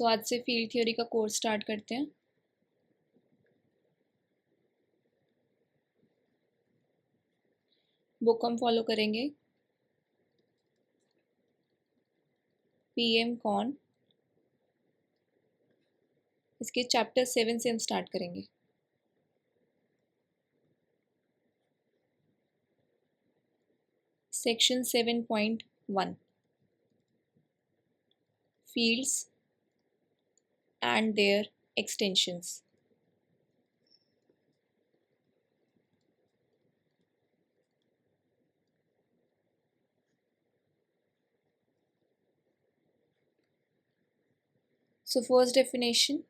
आज से field theory का कोर्स स्टार्ट करते हैं। बुक हम फॉलो करेंगे पीएम कॉन। इसके चैप्टर 7 से हम स्टार्ट करेंगे। Section 7.1 fields and their extensions। So first definition,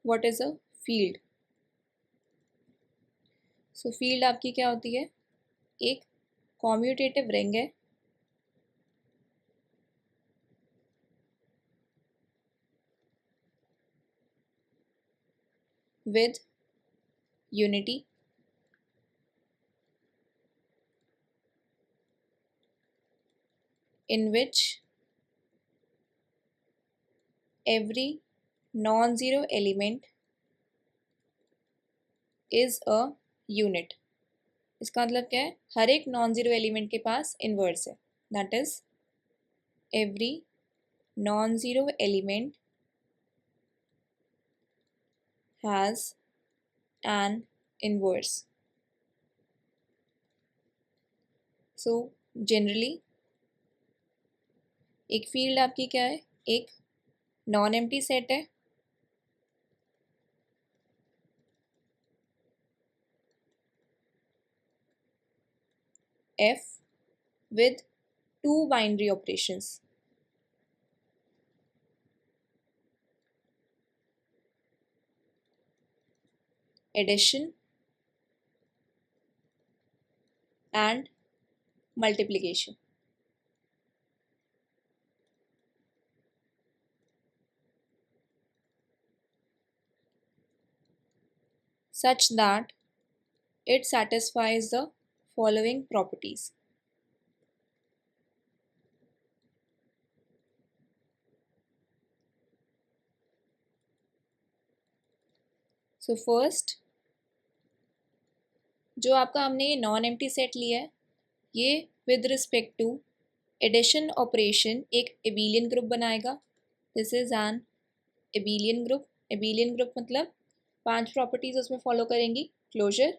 what is a field? So field आपकी क्या होती है? एक कॉम्यूटेटिव रिंग है with unity in which every non-zero element is a unit। इसका मतलब क्या है? हर एक नॉन जीरो एलिमेंट के पास इनवर्स है। That is every non zero element has an inverse. So generally एक फील्ड आपकी क्या है? एक नॉन एम्प्टी सेट है F with two binary operations। Addition and multiplication. such that it satisfies the following properties। So first जो आपका हमने ये नॉन एम्प्टी सेट लिया है, ये with respect to addition operation एक एबेलियन ग्रुप बनाएगा। This is an abelian group. Abelian group मतलब 5 प्रॉपर्टीज उसमें फॉलो करेंगी: closure,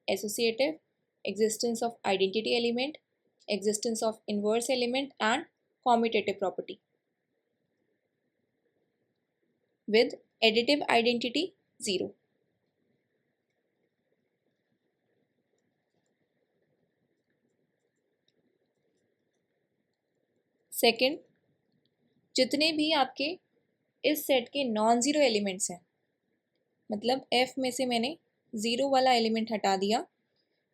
associative, existence of identity element, existence of inverse element and commutative property with additive identity 0। Second, जितने भी आपके इस set के नॉन ज़ीरो एलिमेंट्स हैं, मतलब F में से मैंने ज़ीरो वाला एलिमेंट हटा दिया,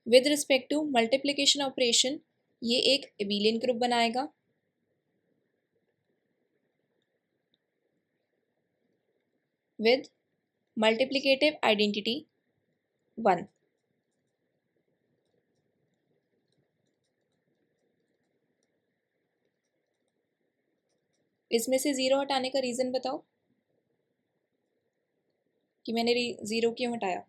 with respect to multiplication operation ये एक एबेलियन ग्रुप बनाएगा। With multiplicative identity 1। इसमें से ज़ीरो हटाने का रीज़न बताओ कि मैंने ज़ीरो क्यों हटाया?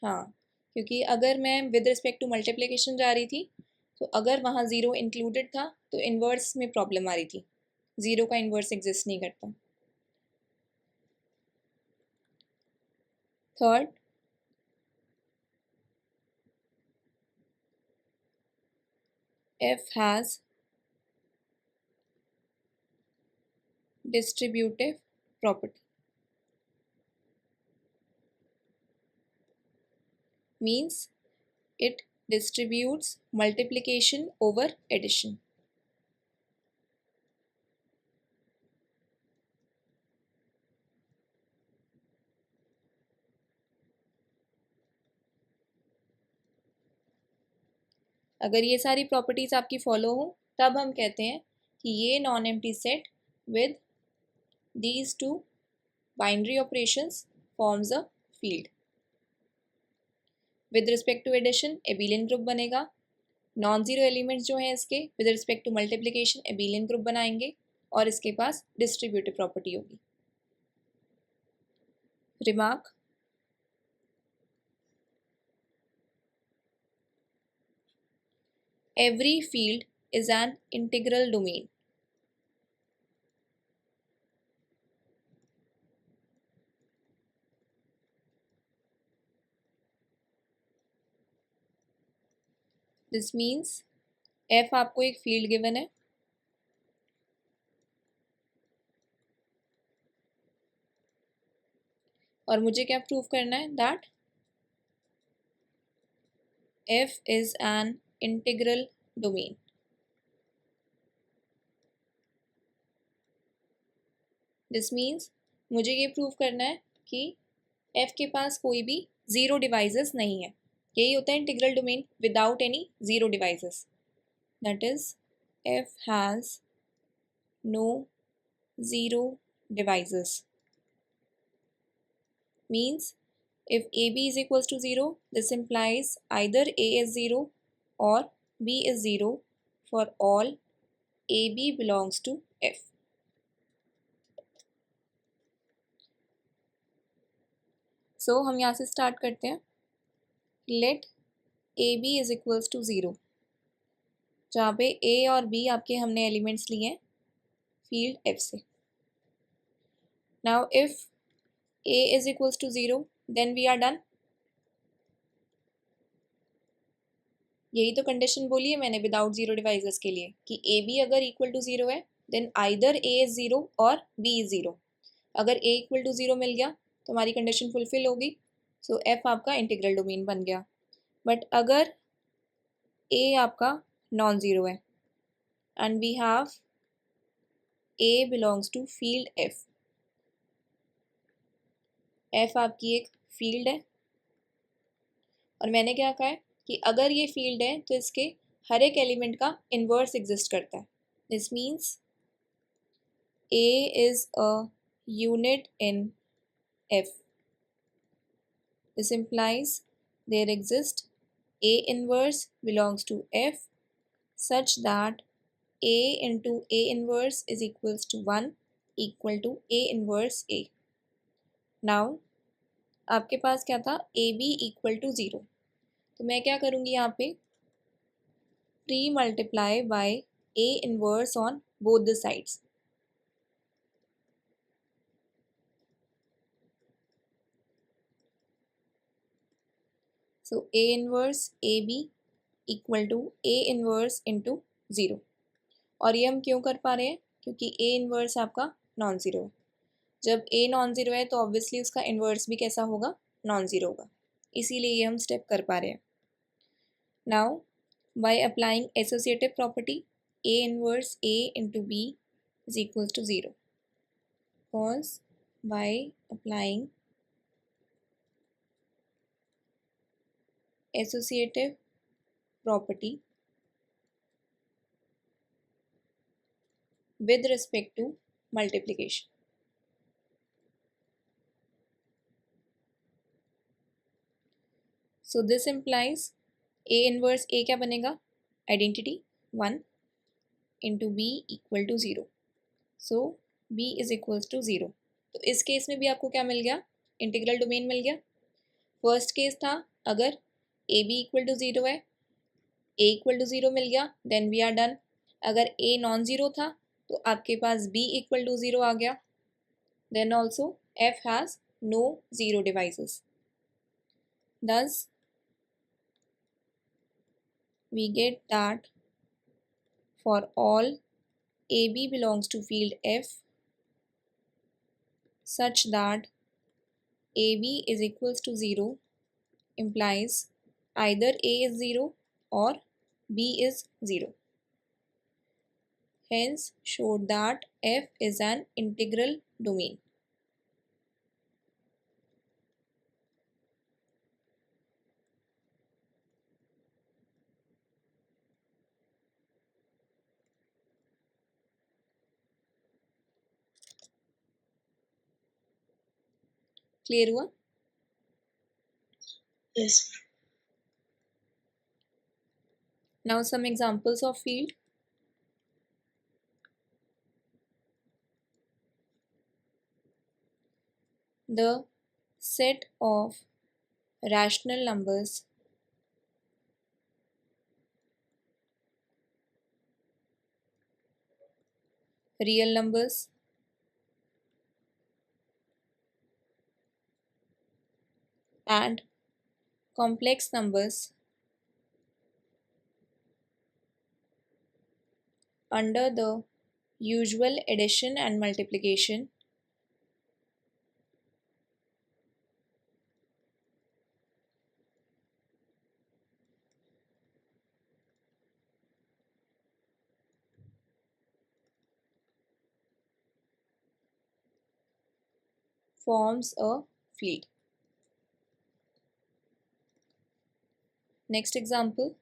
हाँ, क्योंकि अगर मैं विद रिस्पेक्ट टू मल्टीप्लिकेशन जा रही थी तो अगर वहाँ ज़ीरो इंक्लूडेड था तो इन्वर्स में प्रॉब्लम आ रही थी। ज़ीरो का इन्वर्स एग्जिस्ट नहीं करता। Third, F has distributive property, means it distributes multiplication over addition। अगर ये सारी प्रॉपर्टीज आपकी फॉलो हो तब हम कहते हैं कि ये non empty set with these two binary operations forms a field। With respect to addition abelian group बनेगा। नॉन ज़ीरो एलिमेंट्स जो हैं इसके with respect to multiplication abelian group बनाएंगे और इसके पास डिस्ट्रीब्यूटिव प्रॉपर्टी होगी। Remark, every field is an integral domain. This means f आपको एक फील्ड गिवन है और मुझे क्या प्रूव करना है that f is an integral domain. This means मुझे ये प्रूव करना है कि f के पास कोई भी ज़ीरो डिवाइसेस नहीं है। यही होता है integral domain without any zero devices. That is f has no zero devices. Means if AB is equals to 0, this implies either A is 0 or B is 0 for all AB belongs to F. So हम यहाँ से start करते हैं। Let AB is equals to 0, जहाँ पे A और B आपके हमने एलिमेंट्स लिए हैं फील्ड F से। Now if A is equals to 0, then we are done. यही तो कंडीशन बोली है मैंने विदाउट जीरो डिवाइसेस के लिए कि ए बी अगर इक्वल टू जीरो है then either A is zero और बी इज जीरो। अगर ए इक्वल टू जीरो मिल गया तो हमारी कंडीशन फुलफिल होगी, सो एफ आपका इंटीग्रल डोमेन बन गया। बट अगर ए आपका नॉन ज़ीरो है and we have A belongs to field F, F आपकी एक फील्ड है और मैंने क्या कहा है कि अगर ये फील्ड है तो इसके हर एक एलिमेंट का इन्वर्स एग्जिस्ट करता है। This means A is a unit in F. This implies there exists A inverse belongs to F such that A into A inverse is equals to 1 equal to A inverse A. Now आपके पास क्या था AB equal to 0, तो मैं क्या करूँगी यहाँ पे pre multiply by A inverse on both the sides. So A inverse AB equal to A inverse into 0, और ये हम क्यों कर पा रहे हैं क्योंकि A इन्वर्स आपका नॉन ज़ीरो है। जब A नॉन ज़ीरो है तो ऑब्वियसली उसका इन्वर्स भी कैसा होगा, नॉन ज़ीरो होगा, इसीलिए ये हम स्टेप कर पा रहे हैं। Now by applying associative property A inverse A into B is equals to 0, because by applying associative property with respect to multiplication. So this implies A inverse A क्या बनेगा, identity 1 into B equal to 0, so B is equals to 0। तो इस case में भी आपको क्या मिल गया, integral domain मिल गया। फर्स्ट केस था अगर ए बी इक्वल टू 0 है, A इक्वल टू 0 मिल गया, देन वी आर डन। अगर A नॉन ज़ीरो था तो आपके पास B इक्वल टू 0 आ गया, then also F has no zero devices. Thus, we get that for all AB belongs to field F such that AB is equals to 0 implies either A is 0 or B is 0. Hence, showed that F is an integral domain. Clear हुआ? Yes. Now some examples of field. The set of rational numbers real numbers and complex numbers under the usual addition and multiplication forms a field. Next example,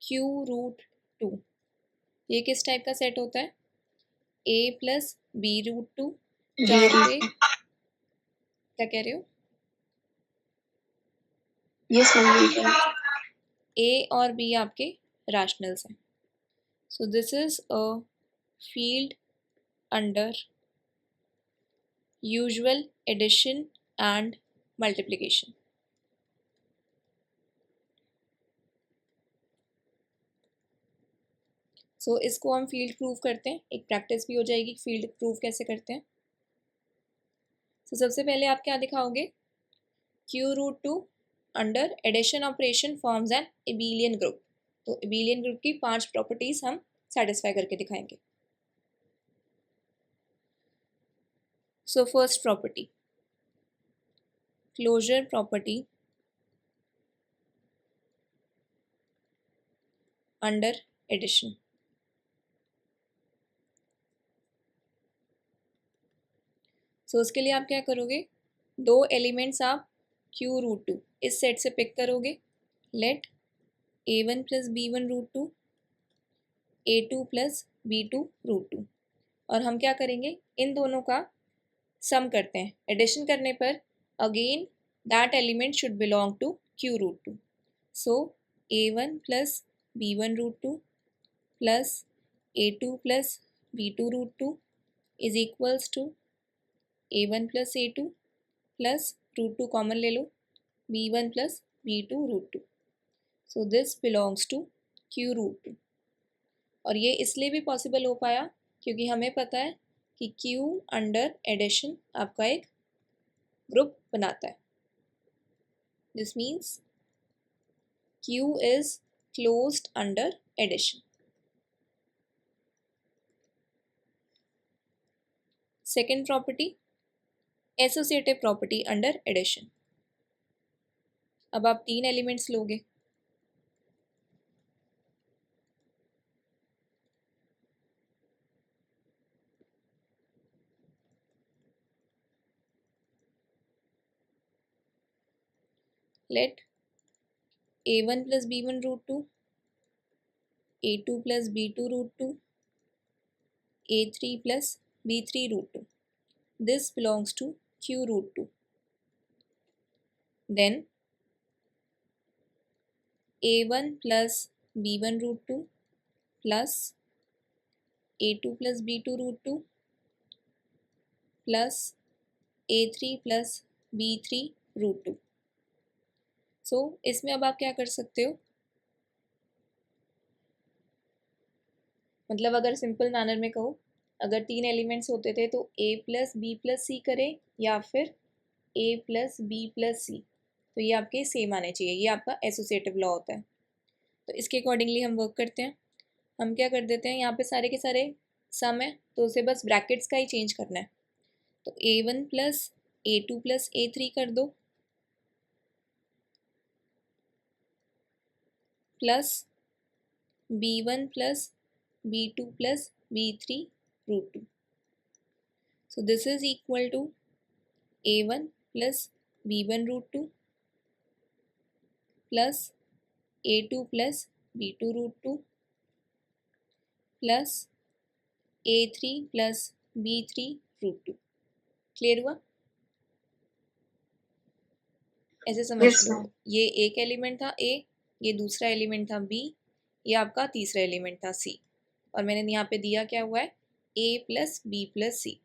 q root 2. ये किस type का set होता है? a plus B root 2, जहाँ पे क्या कह रहे हो? यस मैम, a और b आपके रैशनल्स हैं. So this is a field under usual addition and multiplication. So इसको हम फील्ड प्रूव करते हैं. एक प्रैक्टिस भी हो जाएगी फील्ड प्रूव कैसे करते हैं. So सबसे पहले आप क्या दिखाओगे? q root 2 under addition operation forms an abelian group. तो एबेलियन ग्रुप की 5 प्रॉपर्टीज हम सेटिस्फाई करके दिखाएंगे. So first property, closure property under addition. So उसके लिए आप क्या करोगे? दो एलिमेंट्स आप q रूट 2 इस सेट से पिक करोगे. Let a1 plus b1 root 2 a2 plus b2 root 2. और हम क्या करेंगे? इन दोनों का सम करते हैं. एडिशन करने पर again that element should belong to q root 2. So a1 plus b1 root 2 plus a2 plus b2 root 2 is equals to a1 plus a2 plus root 2 common ले लो, b1 plus b2 root 2. So this belongs to q root 2. और ये इसलिए भी possible हो पाया क्योंकि हमें पता है कि q अंडर एडिशन आपका एक ग्रुप बनाता है. This means q is closed under addition. Second property, associative property under addition. अब आप 3 एलिमेंट्स लोगे. Let a1 plus b1 root 2 a2 plus b2 root 2 a3 plus b3 root 2. This belongs to q root 2. Then a1 plus b1 root 2 plus a2 plus b2 root 2 plus a3 plus b3 root 2. So इसमें अब आप क्या कर सकते हो? मतलब अगर simple manner में कहो, अगर 3 एलिमेंट्स होते थे तो a प्लस बी प्लस सी करें या फिर a प्लस बी प्लस सी, तो ये आपके सेम आने चाहिए. ये आपका एसोसिएटिव लॉ होता है. तो इसके अकॉर्डिंगली हम वर्क करते हैं. हम क्या कर देते हैं, यहाँ पे सारे के सारे सम है तो उसे बस ब्रैकेट्स का ही चेंज करना है. तो a1 plus a2 plus a3 कर दो plus b1 plus b2 plus b3 root 2. So this is equal to a1 plus b1 root 2 plus a2 plus b2 root 2 plus a3 plus b3 root 2. Clear हुआ? ऐसे समझ लो, ये एक element था a, ये दूसरा एलिमेंट था बी, ये आपका तीसरा एलिमेंट था सी, और मैंने यहाँ पे दिया क्या हुआ है ए प्लस बी प्लस सी,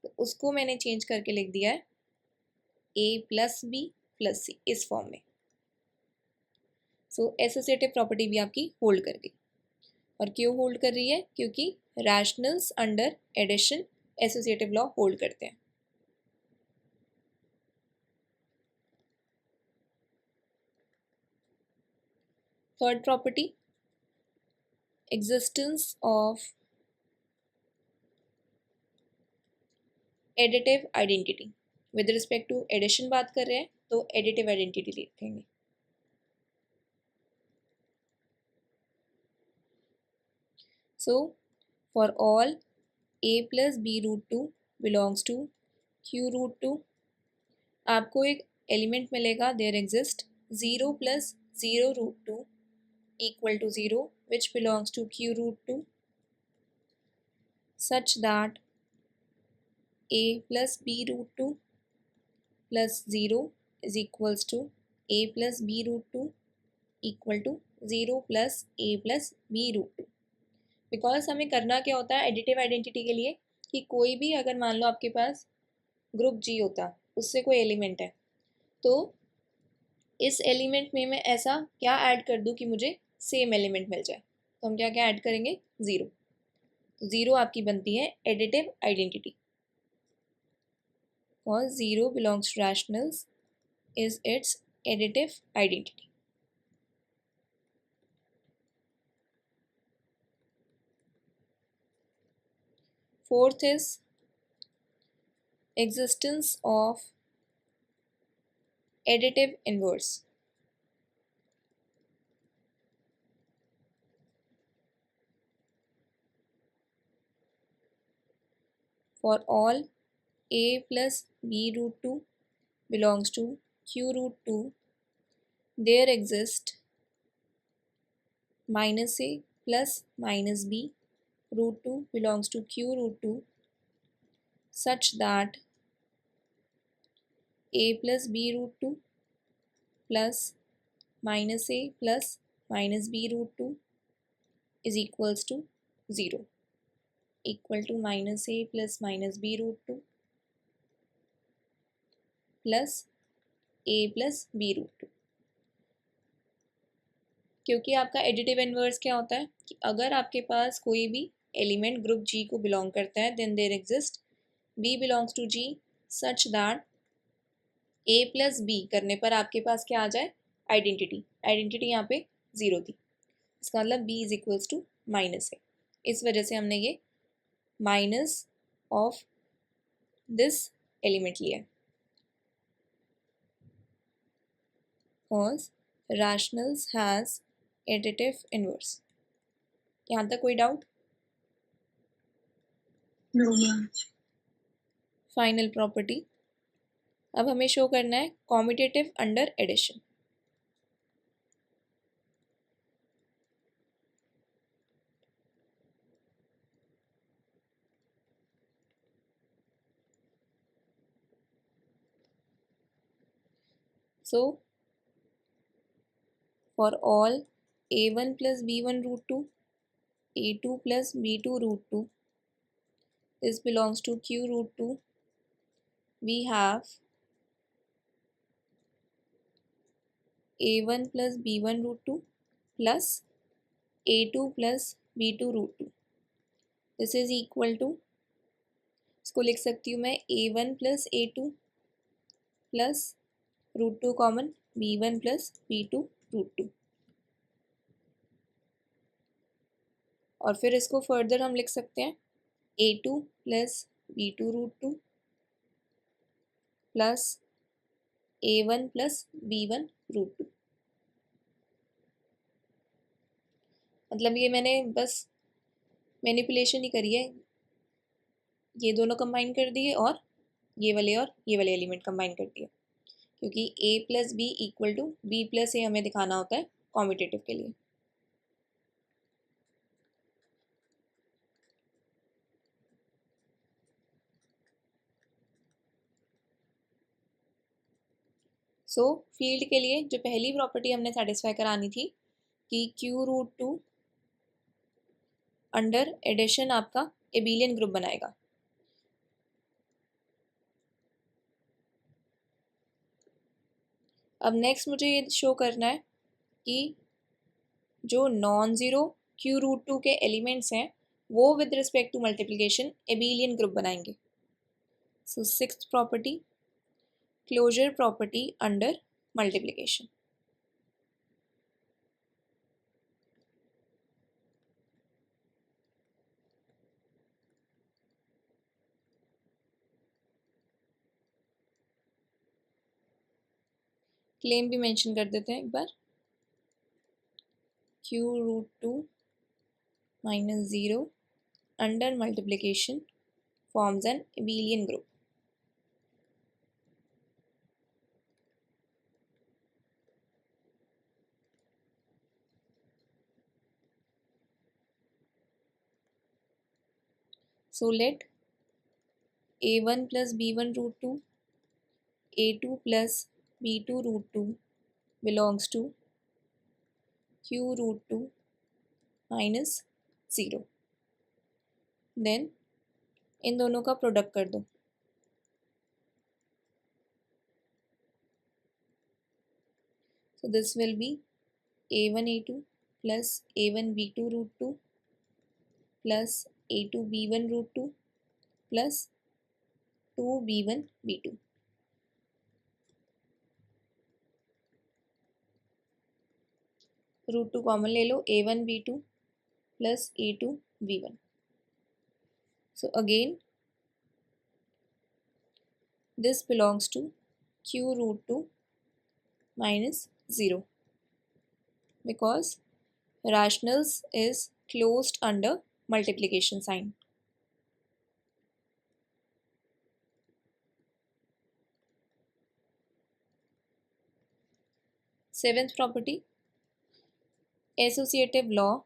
तो उसको मैंने चेंज करके लिख दिया है ए प्लस बी प्लस सी इस फॉर्म में। सो एसोसिएटिव प्रॉपर्टी भी आपकी होल्ड कर गई। और क्यों होल्ड कर रही है? क्योंकि rationals under addition associative law hold करते हैं। Third property, existence of additive identity. With respect to addition बात कर रहे हैं तो एडिटिव आइडेंटिटी लिखेंगे। So for all a plus B root two belongs to q root two, आपको एक एलिमेंट मिलेगा there exist 0 plus 0 root two equal to 0 which belongs to q root 2 such that a plus b root 2 plus 0 is equals to a plus b root 2 equal to 0 plus a plus b root 2। Because हमें करना क्या होता है additive identity के लिए कि कोई भी अगर मान लो आपके पास ग्रुप जी होता, उससे कोई एलिमेंट है, तो इस एलिमेंट में मैं ऐसा क्या ऐड कर दूं कि मुझे सेम एलिमेंट मिल जाए, तो हम क्या क्या ऐड करेंगे ज़ीरो। तो ज़ीरो आपकी बनती है एडिटिव आइडेंटिटी, और zero belongs to rationals is its additive identity. Fourth is existence of additive inverse। For all a plus b root 2 belongs to q root 2, there exist minus a plus minus b root 2 belongs to q root 2 such that a plus b root 2 plus minus a plus minus b root 2 is equals to 0, equal to minus a plus minus b root 2 plus a plus b root 2। क्योंकि आपका additive inverse क्या होता है कि अगर आपके पास कोई भी एलिमेंट ग्रुप जी को बिलोंग करता है then there exist b belongs to G such that a plus b करने पर आपके पास क्या आ जाए आइडेंटिटी। आइडेंटिटी यहाँ पे ज़ीरो थी, इसका मतलब b is equals to minus है, इस वजह से हमने ये माइनस ऑफ दिस एलिमेंट लिया है। Cause rationals has additive inverse. यहाँ तक कोई doubt? No, ma'am. Final property, अब हमें शो करना है commutative under addition. So for all a1 plus b1 root 2 a2 plus b2 root 2 this belongs to q root 2, we have a1 plus b1 root 2 plus a2 plus b2 root 2, this is equal to, इसको लिख सकती हूँ मैं a1 plus a2 plus root two common b1 plus b2 root 2, और फिर इसको further हम लिख सकते हैं a2 plus b2 root 2 plus a1 plus b1 root 2। मतलब ये मैंने बस मैनिपुलेशन ही करी है, ये दोनों कंबाइन कर दिए और ये वाले एलिमेंट कंबाइन कर दिए, क्योंकि a plus B equal to B plus A हमें दिखाना होता है कॉम्यूटेटिव के लिए। सो फील्ड के लिए जो पहली प्रॉपर्टी हमने सेटिस्फाई करानी थी कि Q√2 अंडर एडिशन आपका एबिलियन ग्रुप बनाएगा। अब नेक्स्ट मुझे ये शो करना है कि जो नॉन ज़ीरो Q√2 के एलिमेंट्स हैं वो with respect to multiplication abelian group बनाएंगे। So sixth property, closure property under multiplication. Claim भी मेंशन कर देते हैं एक बार, Q√2 minus 0 under multiplication forms an abelian group. So let a1 plus b1 root 2, a2 plus b2 root 2 belongs to Q√2 minus 0. Then इन दोनों का product कर दो। So this will be a1 a2 plus a1 b2 root 2 plus a2 b1 root 2 plus 2 b1 b2. Root 2 common ले लो, a1 b2 plus a2 b1. So again this belongs to Q√2 minus 0 because rationals is closed under multiplication sign. Seventh property, associative law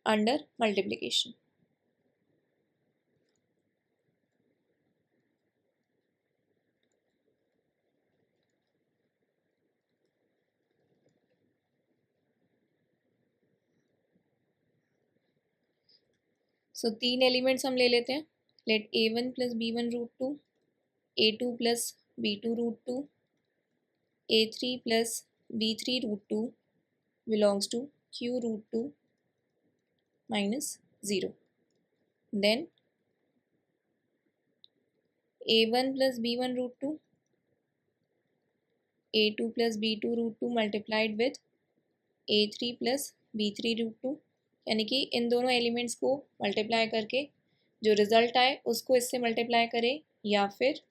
under multiplication. So तीन elements हम ले लेते हैं। Let a1 plus b1 root 2, a2 plus b2 root 2, a3 plus b3 root 2 belongs to Q√2 minus 0. Then a1 plus b1 root 2, a2 plus b2 root 2 multiplied with a3 plus b3 root 2, यानी कि इन दोनों elements को multiply करके जो result आए उसको इससे multiply करें, या फिर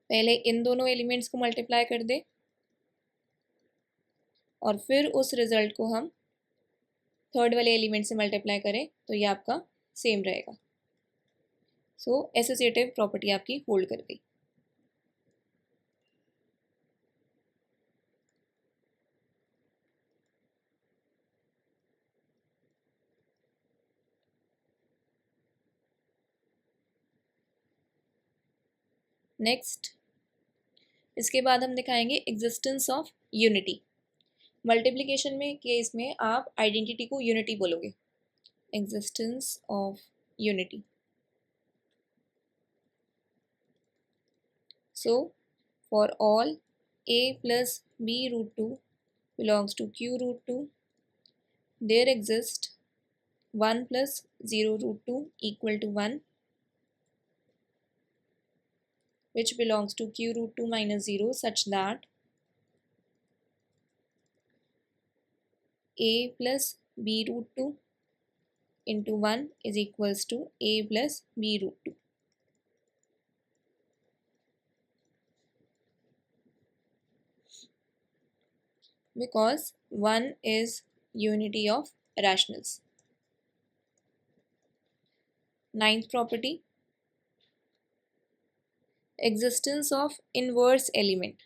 पहले इन दोनों एलिमेंट्स को मल्टीप्लाई कर दे और फिर उस रिजल्ट को हम थर्ड वाले एलिमेंट से मल्टीप्लाई करें, तो ये आपका सेम रहेगा। सो एसोसिएटिव प्रॉपर्टी आपकी होल्ड कर गई। नेक्स्ट इसके बाद हम दिखाएंगे एग्जिस्टेंस ऑफ यूनिटी। मल्टीप्लिकेशन में केस में आप आइडेंटिटी को यूनिटी बोलोगे, existence of unity. So for all a plus b root 2 belongs to Q√2, there exists 1 plus 0 root 2 equal to 1, which belongs to Q√2 minus 0, such that a plus b root 2 into 1 is equals to a plus b root 2. Because 1 is unity of rationals. Ninth property, existence of inverse element.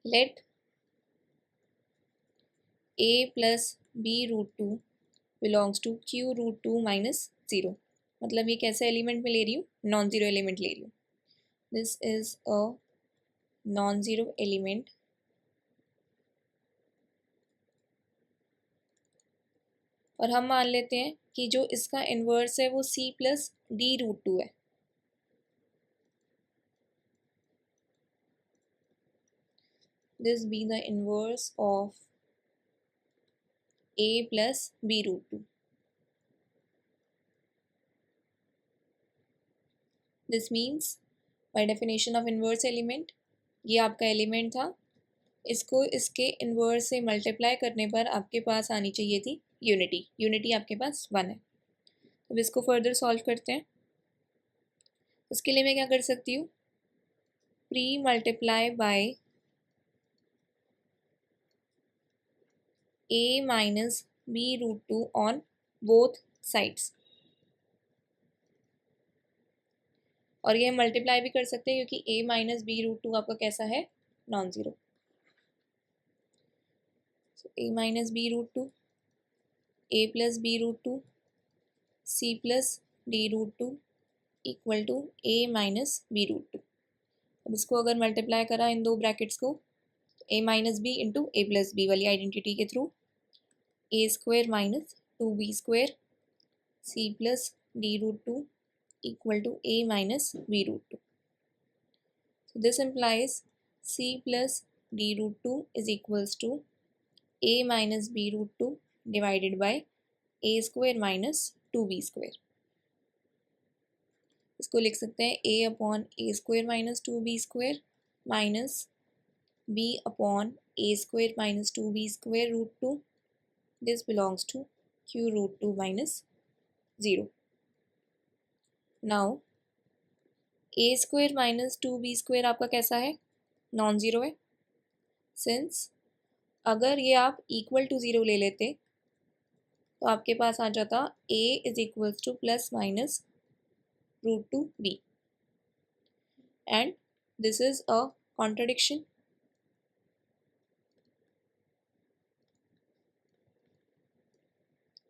Let a plus b√2 belongs to q√2 minus 0। मतलब ये कैसे element में ले रही हूँ, non zero element ले रही हूँ। This is a non zero element और हम मान लेते हैं कि जो इसका इन्वर्स है वो c+d√2 है। This be the inverse of a+b√2। This means by definition of inverse element, ये आपका एलिमेंट था, इसको इसके इन्वर्स से मल्टीप्लाई करने पर आपके पास आनी चाहिए थी यूनिटी। यूनिटी आपके पास 1 है। अब इसको फर्दर सॉल्व करते हैं। उसके लिए मैं क्या कर सकती हूँ, pre multiply by a-b√2 on both sides. और ये मल्टीप्लाई भी कर सकते हैं क्योंकि a-b√2 आपका कैसा है, non zero. a-b√2 a+b√2 c+d√2 equal to a-b√2। अब इसको अगर मल्टीप्लाई करा इन दो ब्रैकेट्स को, a-b इंटू a+b वाली आइडेंटिटी के through, a² minus 2b² c+d√2 equal to a-b√2. So this implies c+d√2 is equals to a-b√2 divided by a² minus 2b²। इसको लिख सकते हैं a/a² minus 2b² minus b/a² minus 2b² √2। This belongs to q√2 minus 0. Now a² minus 2b² आपका कैसा है, non zero है। Since अगर ये आप इक्वल टू ज़ीरो ले लेते तो आपके पास आ जाता a is equals to plus minus √2b and this is a contradiction.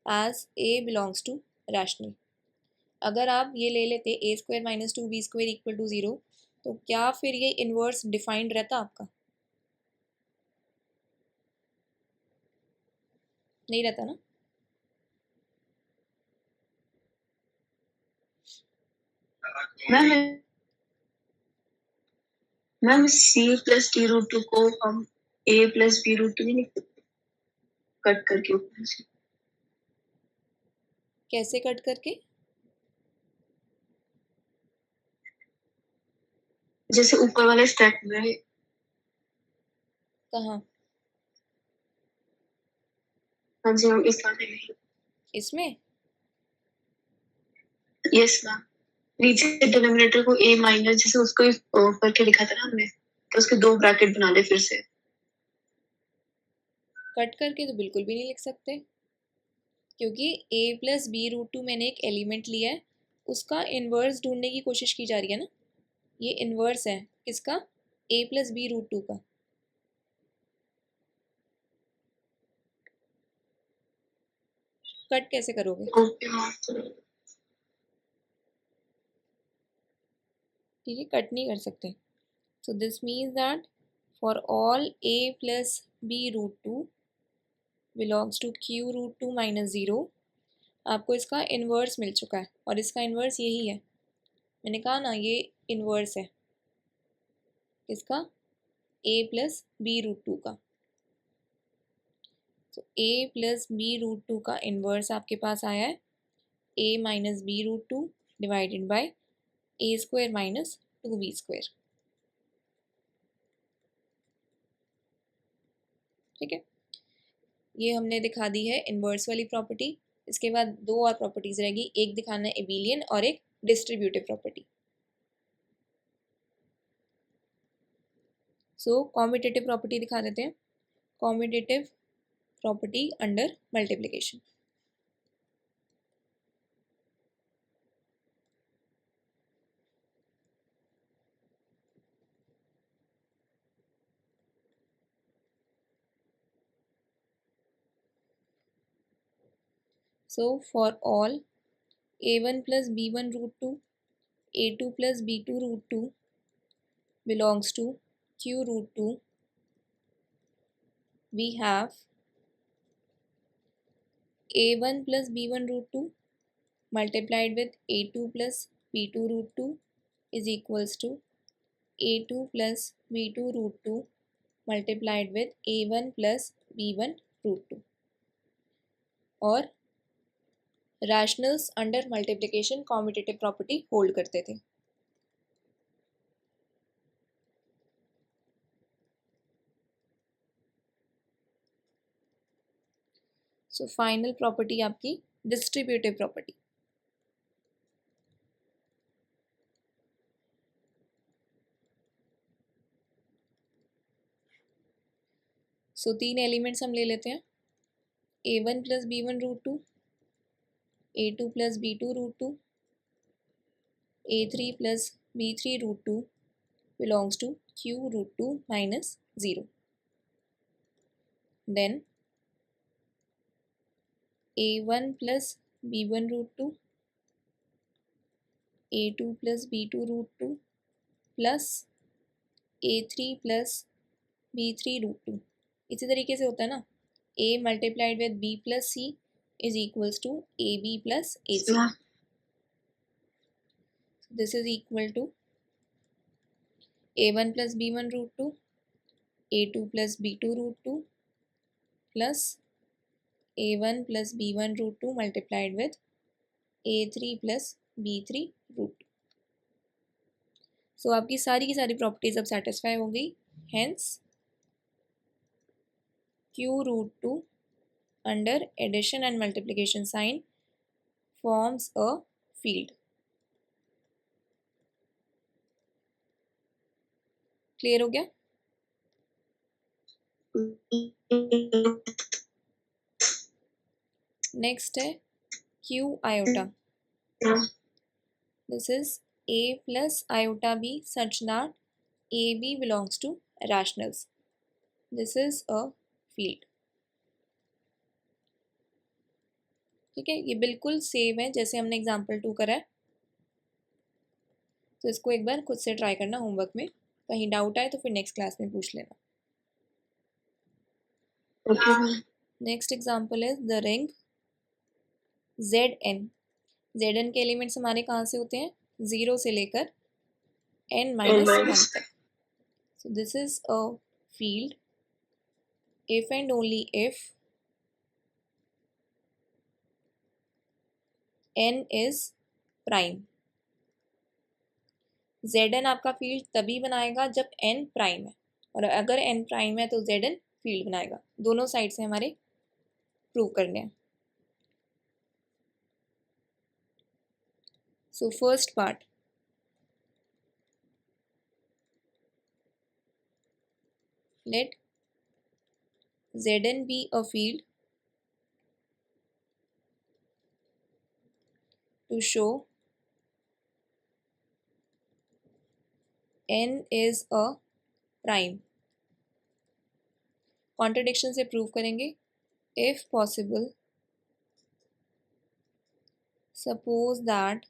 As a belongs to rational. अगर आप ये ले लेते a² minus 2b² equal to 0 तो क्या फिर ये इन्वर्स डिफाइंड रहता आपका, नहीं रहता ना। मैम मैम c+d√2 को हम a+b√2 नहीं लिख सकते, कट करके ऊपर से। कैसे कट करके, जैसे ऊपर वाले स्टेप में, कहाँ, हाँ जी मैम, इस वाले में। इसमें यस मैम, नीचे डिनोमिनेटर को a माइनस जैसे उसको ऊपर के लिखा था ना हमने, तो उसके दो ब्रैकेट बना ले फिर से। कट करके तो बिल्कुल भी नहीं लिख सकते क्योंकि a+b√2 मैंने एक एलिमेंट लिया है, उसका इन्वर्स ढूंढने की कोशिश की जा रही है ना। ये इन्वर्स है किसका, a+b√2 का। कट कैसे करोगे, ठीक है, कट नहीं कर सकते। So this means that for all a+b√2 belongs to q√2 minus 0 आपको इसका इन्वर्स मिल चुका है और इसका इन्वर्स यही है। मैंने कहा ना ये इन्वर्स है इसका a+b√2 का। तो a+b√2 का इन्वर्स आपके पास आया है a-b√2 divided by a² minus 2b²। ठीक है, ये हमने दिखा दी है इन्वर्स वाली प्रॉपर्टी। इसके बाद दो और प्रॉपर्टीज रहेगी, एक दिखाना है एबिलियन और एक डिस्ट्रीब्यूटिव प्रॉपर्टी। सो कॉम्यूटेटिव प्रॉपर्टी दिखा देते हैं, commutative property under multiplication. So for all a1 plus b1 root 2, a2 plus b2 root 2 belongs to q root 2, we have a1 plus b1 root 2 multiplied with a2 plus b2 root 2 is equals to a2 plus b2 root 2 multiplied with a1 plus b1 root 2, और rationals under multiplication commutative property hold करते थे. So final property आपकी distributive property. So 3 elements हम ले लेते हैं. a1 plus b1 root 2, a2 plus b2 root 2, a3 plus b3 root 2 belongs to q root 2 minus 0. Then a1 plus b1 root 2, a2 plus b2 root 2 plus a3 plus b3 root 2. इसी तरीके से होता है ना, a multiplied with b plus c is equals to a b plus a c. This is equal to a1 plus b1 root 2, a2 plus b2 root 2 plus a1 plus b1 root 2 multiplied with a3 plus b3 root 2. सो आपकी सारी की सारी properties अब satisfy हो गई. Hence q root 2 under addition and multiplication sign forms a field. Clear हो गया? Next है q iota. This is a plus iota b such that ab belongs to rationals. This is a field. ठीक है, ये बिल्कुल same है जैसे हमने एग्जाम्पल 2 करा है. तो इसको एक बार खुद से ट्राई करना होमवर्क में. कहीं डाउट आए तो फिर नेक्स्ट क्लास में पूछ लेना. Next example is the ring ZN. ZN के एलिमेंट्स हमारे कहाँ से होते हैं? 0 से लेकर n minus 1 तक. So this is a field if and only if n is prime. Zn आपका फील्ड तभी बनाएगा जब n प्राइम है, और अगर n प्राइम है तो Zn फील्ड बनाएगा. दोनों साइड से हमारे प्रूव करने हैं. So first part, let Zn be a field to show n is a prime. Contradiction से प्रूव करेंगे. If possible suppose that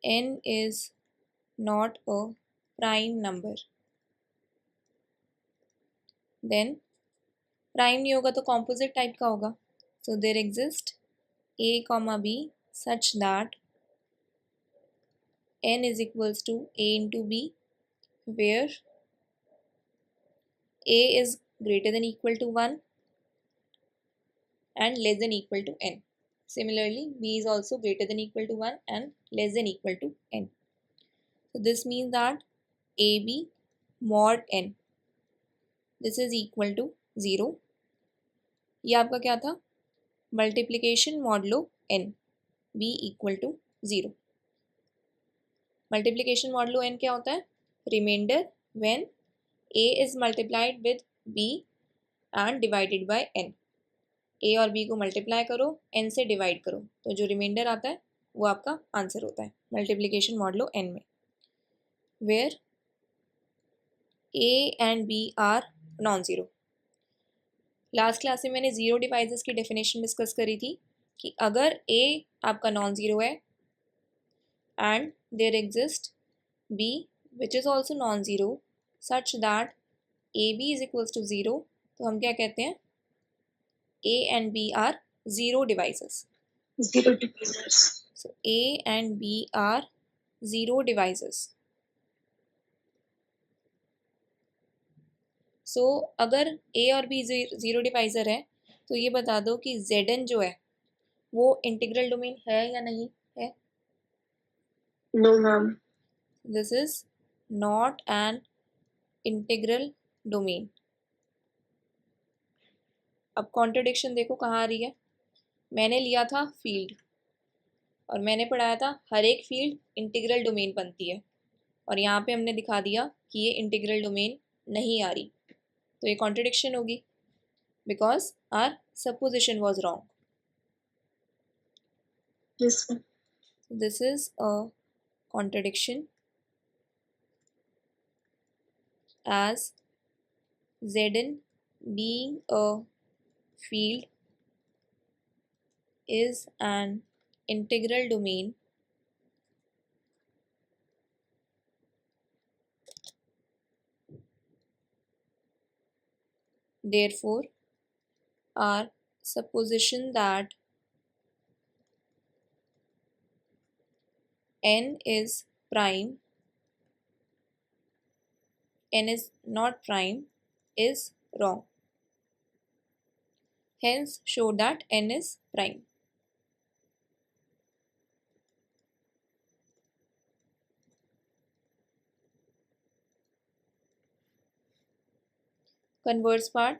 n is not a prime number, then prime नहीं होगा तो कॉम्पोजिट टाइप का होगा. So there exist a comma b such that n is equals to a into b, where a is greater than equal to 1 and less than equal to n. Similarly, b is also greater than equal to 1 and less than equal to n. So this means that ab mod n, this is equal to 0. ये आपका क्या था? Multiplication modulo n, b equal to 0. Multiplication modulo n क्या होता है? Remainder when a is multiplied with b and divided by n. a और b को multiply करो, n से डिवाइड करो, तो जो रिमाइंडर आता है वो आपका आंसर होता है मल्टीप्लिकेशन मॉडलो n में, where a and b are non zero. Last class में मैंने ज़ीरो डिवाइसेस की डेफिनेशन डिस्कस करी थी कि अगर ए आपका नॉन ज़ीरो है and there exist b which is also non zero such that a b is equals to zero, तो हम क्या कहते हैं, a and b are zero divisors. Zero divisors. So A and B are zero divisors. So अगर A और B zero divisor है तो ये बता दो कि Zn जो है वो इंटीग्रल डोमेन है या नहीं है. No, ma'am. This is not an integral domain. अब कॉन्ट्रडिक्शन देखो कहाँ आ रही है. मैंने लिया था फील्ड और मैंने पढ़ाया था हर एक फील्ड इंटीग्रल डोमेन बनती है, और यहाँ पे हमने दिखा दिया कि ये इंटीग्रल डोमेन नहीं आ रही, तो ये कॉन्ट्रडिक्शन होगी because our supposition was wrong. Yes, ma'am. This is a contradiction as Zn being a field is an integral domain therefore our supposition that n is prime, n is not prime is wrong. Hence show that n is prime. Converse part.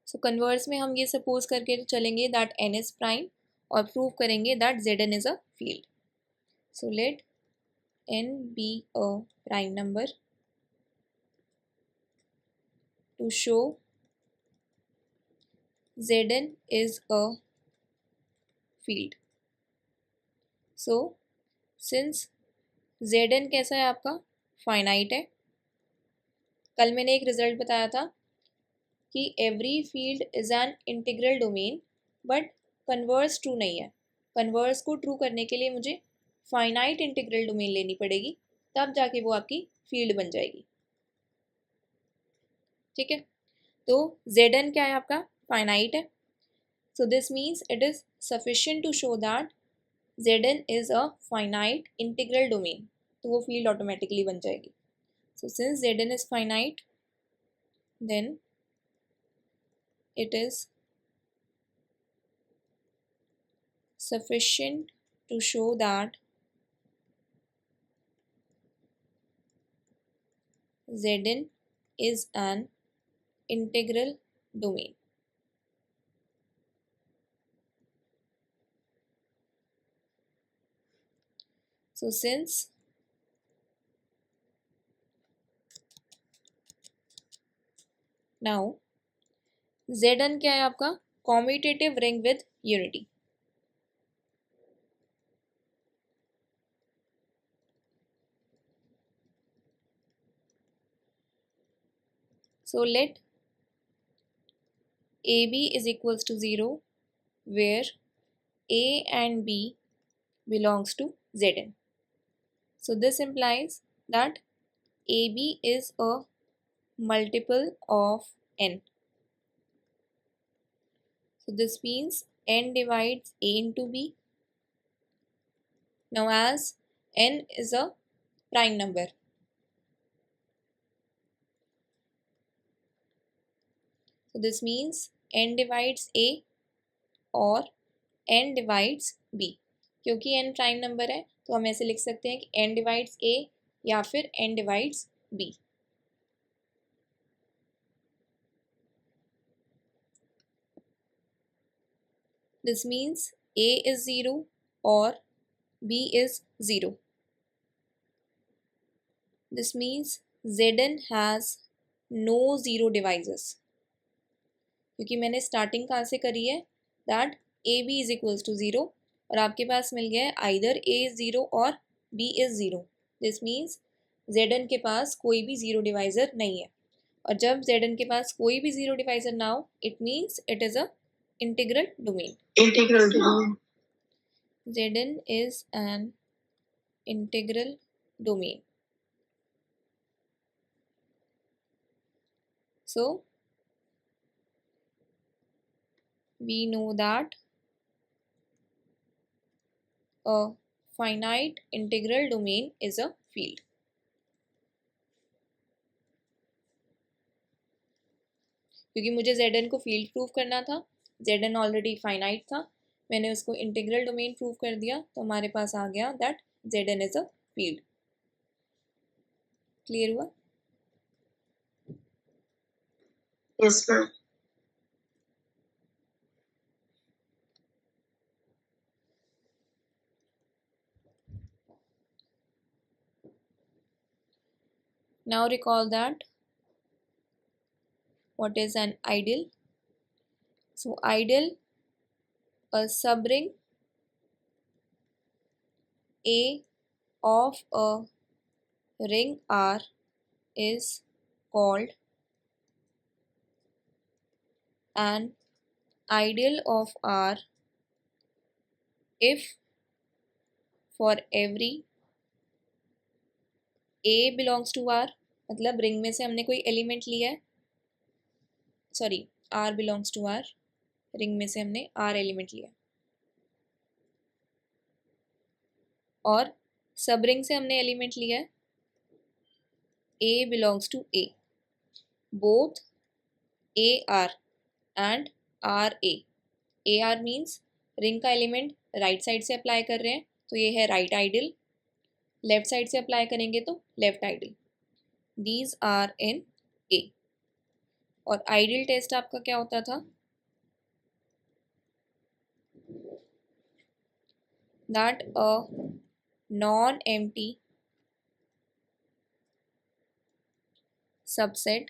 So converse में हम ये suppose करके चलेंगे that n is prime और prove करेंगे that Zn is a field. So let n be a prime number to show Zn is a field. So since Zn कैसा है आपका, फाइनाइट है. कल मैंने एक रिजल्ट बताया था कि every field is an integral domain but converse true नहीं है. कन्वर्स को ट्रू करने के लिए मुझे फाइनाइट इंटीग्रल डोमेन लेनी पड़ेगी, तब जाके वो आपकी फील्ड बन जाएगी. ठीक है, तो Zn क्या है आपका, फाइनाइट है. So this means it is sufficient to show that Zn is a finite integral domain, तो वो फील्ड ऑटोमेटिकली बन जाएगी. So since Zn is finite then it is sufficient to show that Zn is an integral domain. So since now Zn क्या है आपका, commutative ring with unity. So let AB is equals to 0 where A and B belongs to Zn. So this implies that AB is a multiple of n. So this means n divides A into B. Now as n is a prime number, so this means n divides A और n divides B. क्योंकि n prime number है तो हम ऐसे लिख सकते हैं कि n divides A या फिर n divides B. This means A is 0 or B is 0. This means Zn has no zero divisors. क्योंकि मैंने स्टार्टिंग कहाँ से करी है, that a b is equals to 0 और आपके पास मिल गया है आइदर A is 0 और B is 0. This means Zn के पास कोई भी ज़ीरो डिवाइज़र नहीं है, और जब Zn के पास कोई भी ज़ीरो डिवाइज़र ना हो, it means it is a integral domain. Integral domain. Zn is an integral domain. So we know that a finite integral domain is a field. क्योंकि मुझे Zn को फील्ड प्रूव करना था, Zn ऑलरेडी फाइनाइट था, मैंने उसको integral domain prove कर दिया, तो हमारे पास आ गया that Zn is a field. Clear हुआ? Yes ma'am. Now recall that what is an ideal. So ideal, a subring A of a ring R is called an ideal of R if for every A belongs to R, मतलब ring में से हमने कोई element लिया है, sorry R belongs to R, ring में से हमने R एलिमेंट लिया, और सब रिंग से हमने एलिमेंट लिया है A belongs to A, both AR and RA. AR means ring का एलिमेंट राइट साइड से अप्लाई कर रहे हैं, तो ये है राइट आइडियल, लेफ्ट साइड से अप्लाई करेंगे तो left ideal. These are in A. और आइडियल टेस्ट आपका क्या होता था? That a non empty subset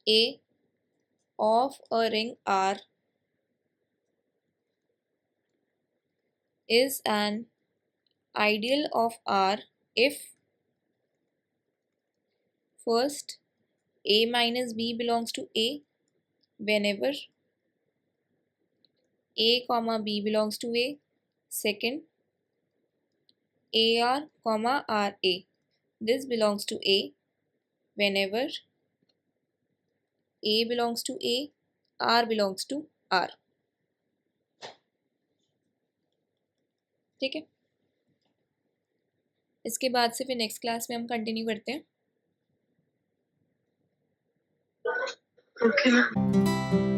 A of a ring R is an ideal of R if first A minus B belongs to A whenever A comma B belongs to A. Second, AR comma RA, this belongs to A whenever A belongs to A, R belongs to R. ठीक है, इसके बाद से फिर next class में हम continue करते हैं. Okay ma'am.